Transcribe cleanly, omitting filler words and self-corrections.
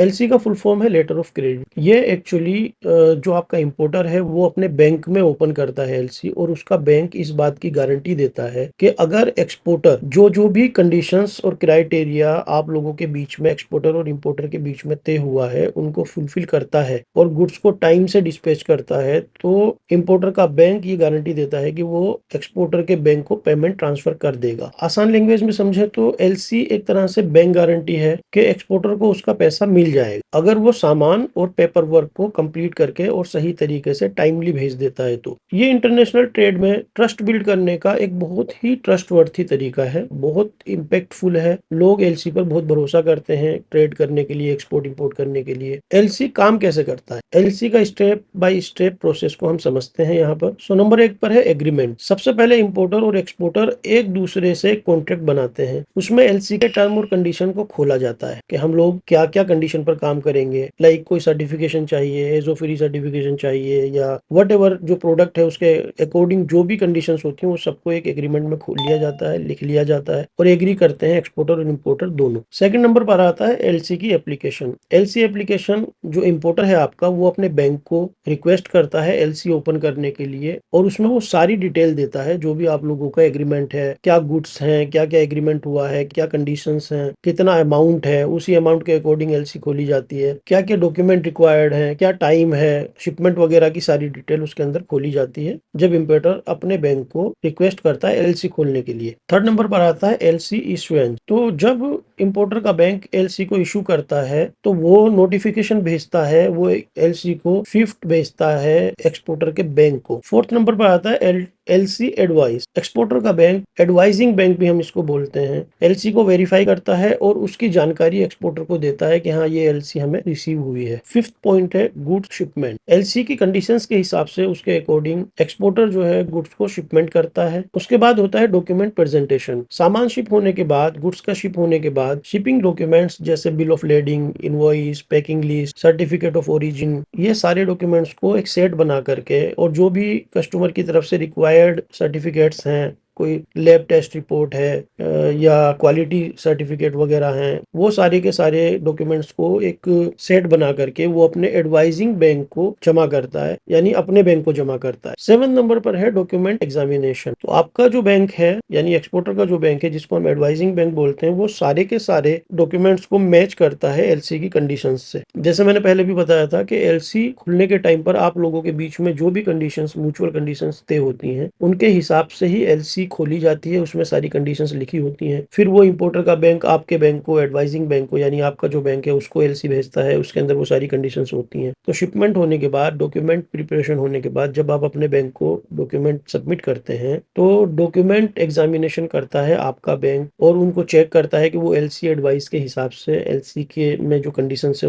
LC का full form है letter of credit. ये एक्चुअली जो आपका इंपोर्टर है वो अपने बैंक में ओपन करता है एलसी, और उसका बैंक इस बात की गारंटी देता है कि अगर एक्सपोर्टर जो जो भी कंडीशंस और क्राइटेरिया आप लोगों के बीच में, एक्सपोर्टर और इंपोर्टर के बीच में तय हुआ है, उनको फुलफिल करता है और गुड्स को टाइम से डिस्पैच करता है, तो इंपोर्टर का बैंक ये गारंटी देता है कि वो एक्सपोर्टर के बैंक को पेमेंट ट्रांसफर कर देगा। आसान लैंग्वेज में समझे तो एलसी एक तरह से बैंक गारंटी है कि एक्सपोर्टर को उसका पैसा मिल जाएगा अगर वो सामान और पेपर वर्क को कंप्लीट करके और सही तरीके से टाइमली भेज देता है। तो ये इंटरनेशनल ट्रेड में ट्रस्ट बिल्ड करने का एक बहुत ही ट्रस्टवर्थी तरीका है, बहुत इम्पैक्टफुल है। लोग एलसी पर बहुत भरोसा करते हैं ट्रेड करने के लिए, एक्सपोर्ट इंपोर्ट करने के लिए। एलसी काम कैसे करता है? एलसी का स्टेप बाय स्टेप प्रोसेस को हम समझते हैं यहाँ पर। सो नंबर 1 पर है एग्रीमेंट। सबसे पहले इंपोर्टर और एक्सपोर्टर एक दूसरे से कॉन्ट्रैक्ट बनाते हैं। उसमें एलसी के टर्म और कंडीशन को खोला जाता है कि हम लोग क्या क्या कंडीशन पर काम करेंगे। लाइक कोई सर्टिफिकेशन चाहिए, एजो फ्री सर्टिफिकेशन चाहिए, या वट एवर जो प्रोडक्ट है उसके अकॉर्डिंग जो भी कंडीशन होती हैं वो सबको एक एग्रीमेंट में खोल लिया जाता है, लिख लिया जाता है, और एग्री करते हैं एक्सपोर्टर और इंपोर्टर दोनों। सेकंड नंबर पर आता है एलसी की एप्लीकेशन। एलसी एप्लीकेशन, जो इंपोर्टर है आपका, वो अपने बैंक को रिक्वेस्ट करता है एलसी ओपन करने के लिए, और उसमें वो सारी डिटेल देता है जो भी आप लोगों का एग्रीमेंट है, क्या गुड्स हैं, क्या क्या एग्रीमेंट हुआ है, क्या कंडीशंस हैं, कितना अमाउंट है, उसी अमाउंट के अकॉर्डिंग एलसी खोली जाती है, क्या क्या डॉक्यूमेंट रिक्वायर्ड है, क्या टाइम है, शिपमेंट वगैरह की सारी डिटेल उसके अंदर खोली जाती है जब इंपोर्टर अपने बैंक को रिक्वेस्ट करता है एलसी खोलने के लिए। थर्ड नंबर पर आता है एलसी इशुएंस। तो जब इंपोर्टर का बैंक एलसी को इशू करता है तो वो नोटिफिकेशन भेजता है, वो एलसी को स्विफ्ट भेजता है एक्सपोर्टर के बैंक को। फोर्थ नंबर पर आता है एलसी एडवाइस। एक्सपोर्टर का बैंक, एडवाइजिंग बैंक भी हम इसको बोलते हैं, एलसी को वेरीफाई करता है और उसकी जानकारी एक्सपोर्टर को देता है कि हाँ ये एलसी हमें रिसीव हुई है। फिफ्थ पॉइंट है गुड्स शिपमेंट। एलसी की कंडीशंस के हिसाब से उसके अकॉर्डिंग एक्सपोर्टर जो है गुड्स को शिपमेंट करता है। उसके बाद होता है डॉक्यूमेंट प्रेजेंटेशन। सामान शिप होने के बाद, गुड्स का शिप होने के बाद, शिपिंग डॉक्यूमेंट्स जैसे bill of lading, invoice, packing list, certificate of origin, ये सारे डॉक्यूमेंट्स को एक सेट बना करके, और जो भी कस्टमर की तरफ से रिक्वायर्ड सर्टिफिकेट्स हैं, कोई लैब टेस्ट रिपोर्ट है या क्वालिटी सर्टिफिकेट वगैरह हैं, वो सारे के सारे डॉक्यूमेंट्स को एक सेट बना करके वो अपने एडवाइजिंग बैंक को जमा करता है, यानी अपने बैंक को जमा करता है। 7 नंबर पर है डॉक्यूमेंट एग्जामिनेशन। तो आपका जो बैंक है, यानी एक्सपोर्टर का जो बैंक है जिसको हम एडवाइजिंग बैंक बोलते हैं, वो सारे के सारे डॉक्यूमेंट्स को मैच करता है एलसी की कंडीशंस से। जैसे मैंने पहले भी बताया था कि एलसी खुलने के टाइम पर आप लोगों के बीच में जो भी कंडीशंस, म्यूचुअल कंडीशंस तय होती हैं, उनके हिसाब से ही एलसी खोली जाती है, उसमें सारी कंडीशंस लिखी होती हैं। फिर वो इंपोर्टर का बैंक आपके बैंक को, एडवाइजिंग बैंक को, यानी आपका जो बैंक है उसको एलसी भेजता है, उसके अंदर वो सारी कंडीशंस होती हैं। तो शिपमेंट होने के बाद, डॉक्यूमेंट प्रिपरेशन होने के बाद, जब आप अपने बैंक को डॉक्यूमेंट सबमिट करते हैं तो डॉक्यूमेंट एग्जामिनेशन करता है आपका बैंक, और उनको चेक करता है कि वो एलसी एडवाइस के हिसाब से, एलसी के में जो कंडीशंस है